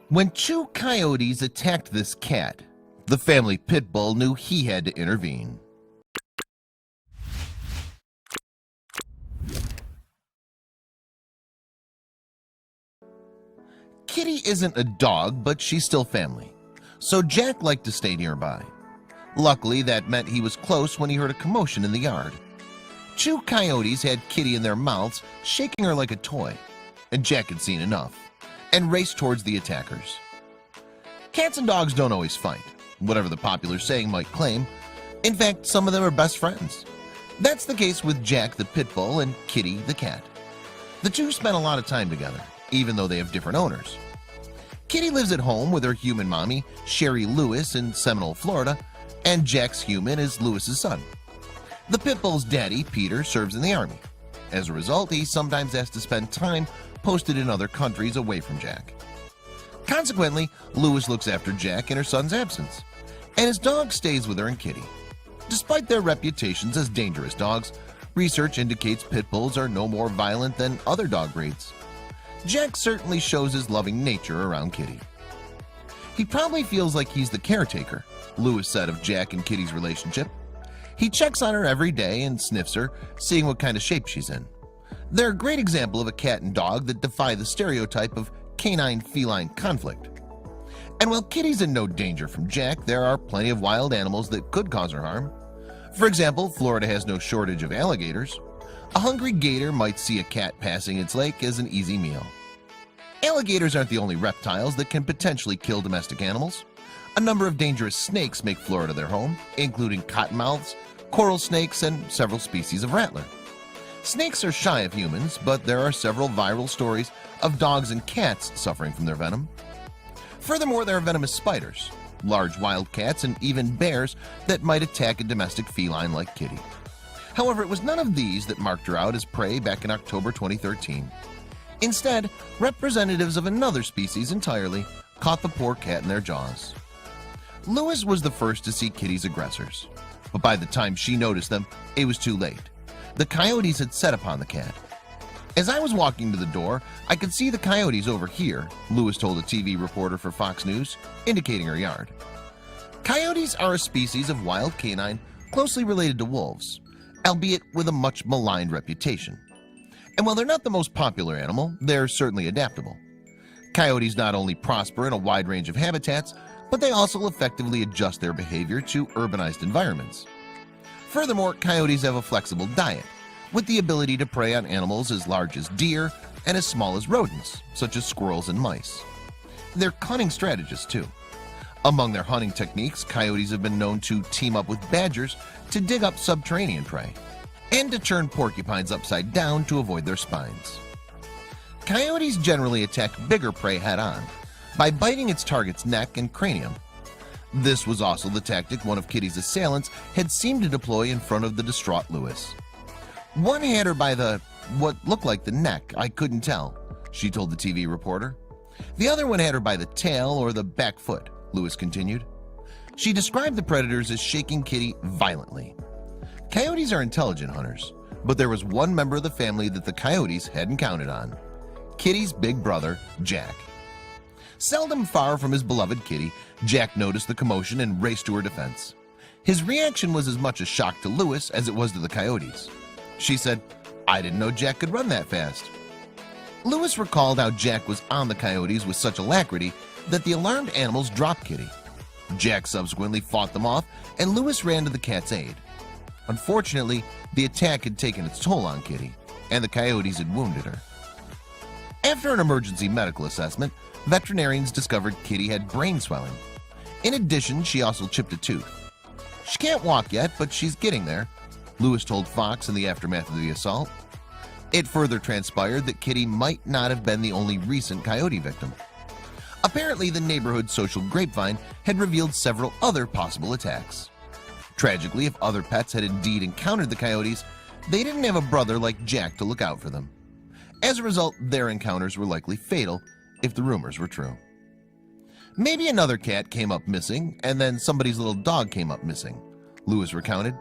When two coyotes attacked this cat, the family pit bull knew he had to intervene. Kitty isn't a dog, but she's still family, so Jack liked to stay nearby. Luckily, that meant he was close when he heard a commotion in the yard. Two coyotes had Kitty in their mouths, shaking her like a toy, and Jack had seen enough and raced towards the attackers. Cats and dogs don't always fight, whatever the popular saying might claim. In fact, some of them are best friends. That's the case with Jack the pit bull and Kitty the cat. The two spend a lot of time together, even though they have different owners. Kitty lives at home with her human mommy, Sherry Lewis, in Seminole, Florida, and Jack's human is Lewis's son. The pit bull's daddy, Peter, serves in the army. As a result, he sometimes has to spend time posted in other countries away from Jack. Consequently, Lewis looks after Jack in her son's absence, and his dog stays with her and Kitty. Despite their reputations as dangerous dogs, research indicates pit bulls are no more violent than other dog breeds. Jack certainly shows his loving nature around Kitty. He probably feels like he's the caretaker, Lewis said of Jack and Kitty's relationship. He checks on her every day and sniffs her, seeing what kind of shape she's in. They're a great example of a cat and dog that defy the stereotype of canine-feline conflict. And while Kitty's in no danger from Jack, there are plenty of wild animals that could cause her harm. For example, Florida has no shortage of alligators. A hungry gator might see a cat passing its lake as an easy meal. Alligators aren't the only reptiles that can potentially kill domestic animals. A number of dangerous snakes make Florida their home, including cottonmouths, coral snakes, and several species of rattler. Snakes are shy of humans, but there are several viral stories of dogs and cats suffering from their venom. Furthermore, there are venomous spiders, large wild cats, and even bears that might attack a domestic feline like Kitty. However, it was none of these that marked her out as prey back in October 2013. Instead, representatives of another species entirely caught the poor cat in their jaws. Lewis was the first to see Kitty's aggressors, but by the time she noticed them, it was too late. The coyotes had set upon the cat. As I was walking to the door, I could see the coyotes over here, Lewis told a TV reporter for Fox News, indicating her yard. Coyotes are a species of wild canine closely related to wolves, albeit with a much maligned reputation. And while they're not the most popular animal, they're certainly adaptable. Coyotes not only prosper in a wide range of habitats, but they also effectively adjust their behavior to urbanized environments. Furthermore, coyotes have a flexible diet, with the ability to prey on animals as large as deer and as small as rodents, such as squirrels and mice. They're cunning strategists too. Among their hunting techniques, coyotes have been known to team up with badgers to dig up subterranean prey, and to turn porcupines upside down to avoid their spines. Coyotes generally attack bigger prey head-on by biting its target's neck and cranium. This was also the tactic one of Kitty's assailants had seemed to deploy in front of the distraught Lewis. One had her by what looked like the neck, I couldn't tell, she told the TV reporter. The other one had her by the tail or the back foot, Lewis continued. She described the predators as shaking Kitty violently. Coyotes are intelligent hunters, but there was one member of the family that the coyotes hadn't counted on: Kitty's big brother, Jack. Seldom far from his beloved Kitty, Jack noticed the commotion and raced to her defense. His reaction was as much a shock to Lewis as it was to the coyotes. She said, "I didn't know Jack could run that fast." Lewis recalled how Jack was on the coyotes with such alacrity that the alarmed animals dropped Kitty. Jack subsequently fought them off, and Lewis ran to the cat's aid. Unfortunately, the attack had taken its toll on Kitty, and the coyotes had wounded her. After an emergency medical assessment, veterinarians discovered Kitty had brain swelling. In addition, she also chipped a tooth. She can't walk yet, but she's getting there, Lewis told Fox in the aftermath of the assault. It further transpired that Kitty might not have been the only recent coyote victim. Apparently, the neighborhood social grapevine had revealed several other possible attacks. Tragically, if other pets had indeed encountered the coyotes, they didn't have a brother like Jack to look out for them. As a result, their encounters were likely fatal if the rumors were true. Maybe another cat came up missing, and then somebody's little dog came up missing, Lewis recounted.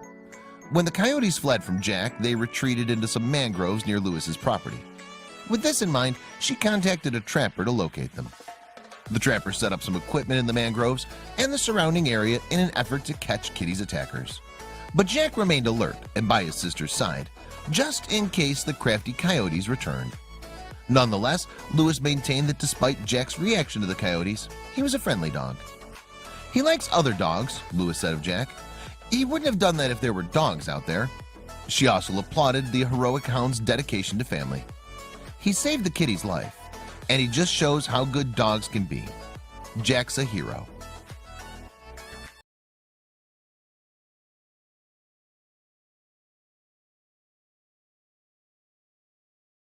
When the coyotes fled from Jack, they retreated into some mangroves near Lewis's property. With this in mind, she contacted a trapper to locate them. The trapper set up some equipment in the mangroves and the surrounding area in an effort to catch Kitty's attackers. But Jack remained alert and by his sister's side, just in case the crafty coyotes returned. Nonetheless, Lewis maintained that despite Jack's reaction to the coyotes, he was a friendly dog. "He likes other dogs," Lewis said of Jack. "He wouldn't have done that if there were dogs out there." She also applauded the heroic hound's dedication to family. "He saved the kitty's life, and he just shows how good dogs can be. Jack's a hero."